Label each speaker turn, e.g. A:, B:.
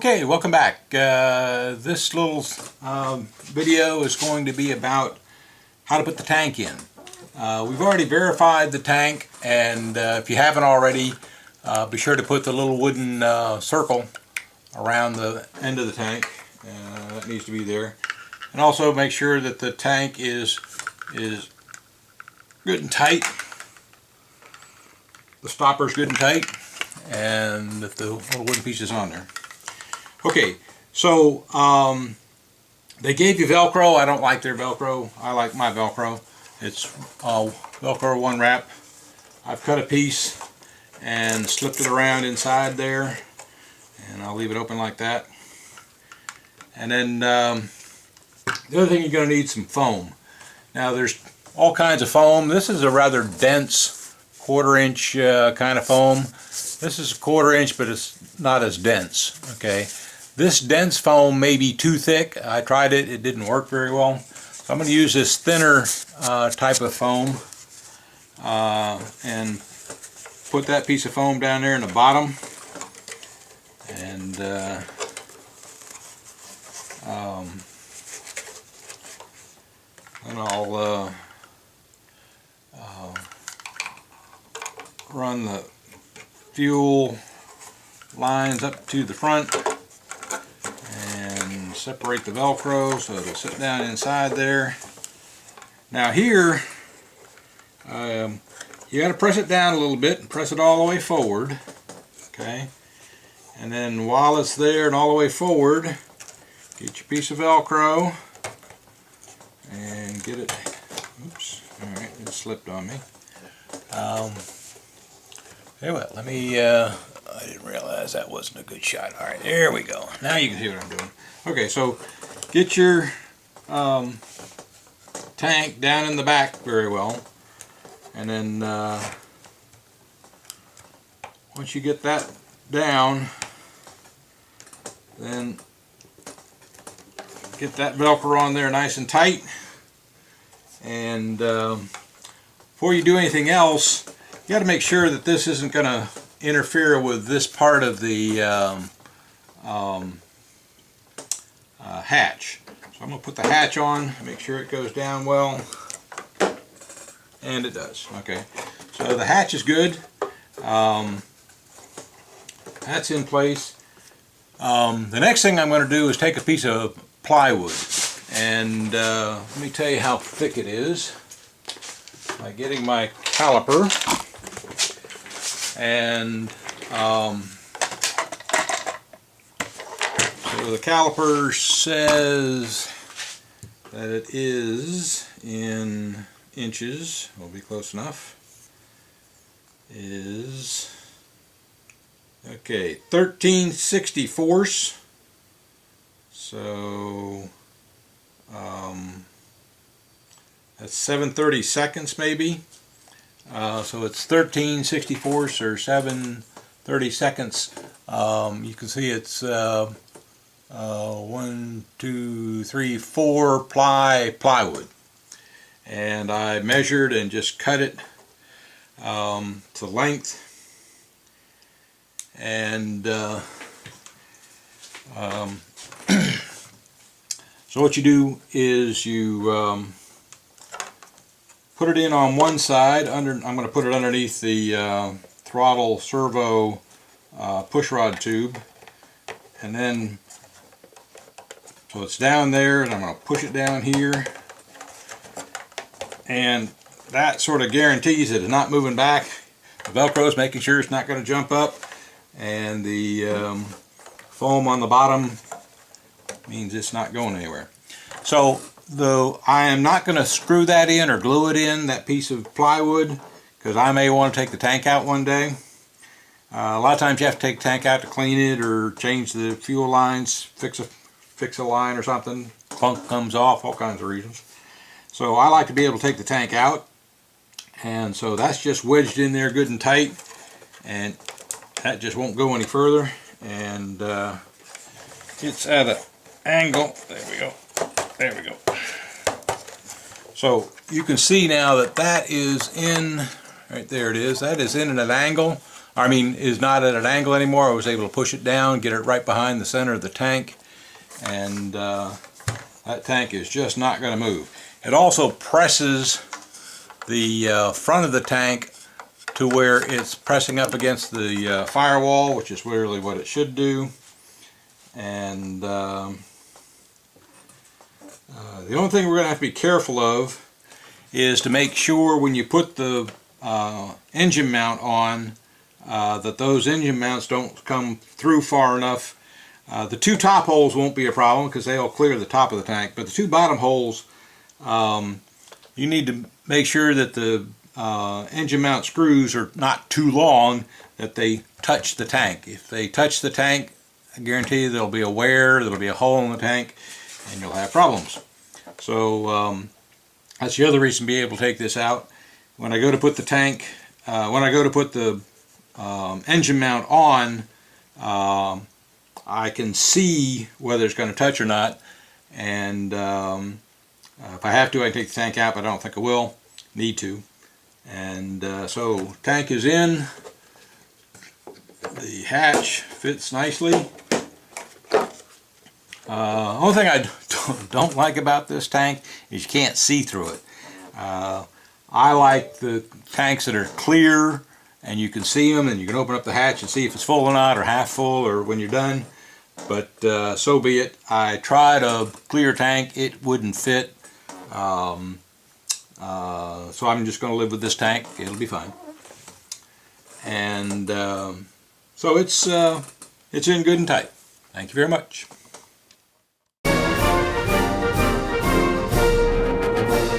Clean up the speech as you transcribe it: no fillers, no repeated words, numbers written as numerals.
A: Okay, welcome back. This little video is going to be about how to put the tank in. We've already verified the tank, and if you haven't already, be sure to put the little wooden circle around the end of the tank. That needs to be there. And also make sure that the tank is good and tight. The stopper's good and tight, and that the little wooden piece is on there. Okay, so they gave you Velcro. I don't like their Velcro. I like my Velcro. It's Velcro one wrap. I've cut a piece and slipped it around inside there, and I'll leave it open like that. And then the other thing, you're going to need some foam. Now there's all kinds of foam. This is a rather dense 1/4 inch kind of foam. This is a 1/4 inch, but it's not as dense. Okay. This dense foam may be too thick. I tried it, it didn't work very well. So I'm going to use this thinner type of foam and put that piece of foam down there in the bottom. And then I'll run the fuel lines up to the front. Separate the Velcro so it'll sit down inside there. Now here, you got to press it down a little bit and press it all the way forward. Okay, and then while it's there and all the way forward, get your piece of Velcro and get it. Oops! All right, it slipped on me. Anyway, let me. I didn't realize that wasn't a good shot. All right, there we go. Now you can see what I'm doing. Okay, so get your tank down in the back very well, and then once you get that down, then get that Velcro on there nice and tight. And before you do anything else, you got to make sure that this isn't going to interfere with this part of the hatch. So I'm going to put the hatch on, make sure it goes down well, and it does. Okay, so the hatch is good. That's in place. The next thing I'm going to do is take a piece of plywood, and let me tell you how thick it is by getting my caliper. And so the caliper says that it is in inches. We'll be close enough. Is okay, 13/64. So that's 7/32 maybe. So it's 13/64 or 7/32. You can see it's 1, 2, 3, 4 plywood, and I measured and just cut it to length. And so what you do is you put it in on one side. I'm going to put it underneath the throttle servo pushrod tube, and then so it's down there, and I'm going to push it down here, and that sort of guarantees it is not moving back. The Velcro is making sure it's not going to jump up, and the foam on the bottom means it's not going anywhere. So though I am not going to screw that in or glue it in, that piece of plywood, because I may want to take the tank out one day. A lot of times you have to take the tank out to clean it or change the fuel lines, fix a line or something. Funk comes off, all kinds of reasons. So I like to be able to take the tank out, and so that's just wedged in there good and tight, and that just won't go any further. And it's at an angle. There we go. There we go. So you can see now that that is in, right there it is, that is in at an angle. I mean, is not at an angle anymore. I was able to push it down, get it right behind the center of the tank, and that tank is just not going to move. It also presses the front of the tank to where it's pressing up against the firewall, which is really what it should do. And the only thing we're going to have to be careful of is to make sure when you put the engine mount on that those engine mounts don't come through far enough. The two top holes won't be a problem because they'll clear the top of the tank, but the two bottom holes, you need to make sure that the engine mount screws are not too long, that they touch the tank. If they touch the tank, I guarantee you there'll be a wear, there'll be a hole in the tank, and you'll have problems. So that's the other reason to be able to take this out. When I go to put the tank, when I go to put the engine mount on, I can see whether it's going to touch or not, and if I have to, I can take the tank out, but I don't think I will need to. And so tank is in, the hatch fits nicely. Only thing I don't like about this tank is you can't see through it. I like the tanks that are clear and you can see them, and you can open up the hatch and see if it's full or not, or half full, or when you're done. But so be it. I tried a clear tank, it wouldn't fit. So I'm just going to live with this tank. It'll be fine. And so it's in good and tight. Thank you very much.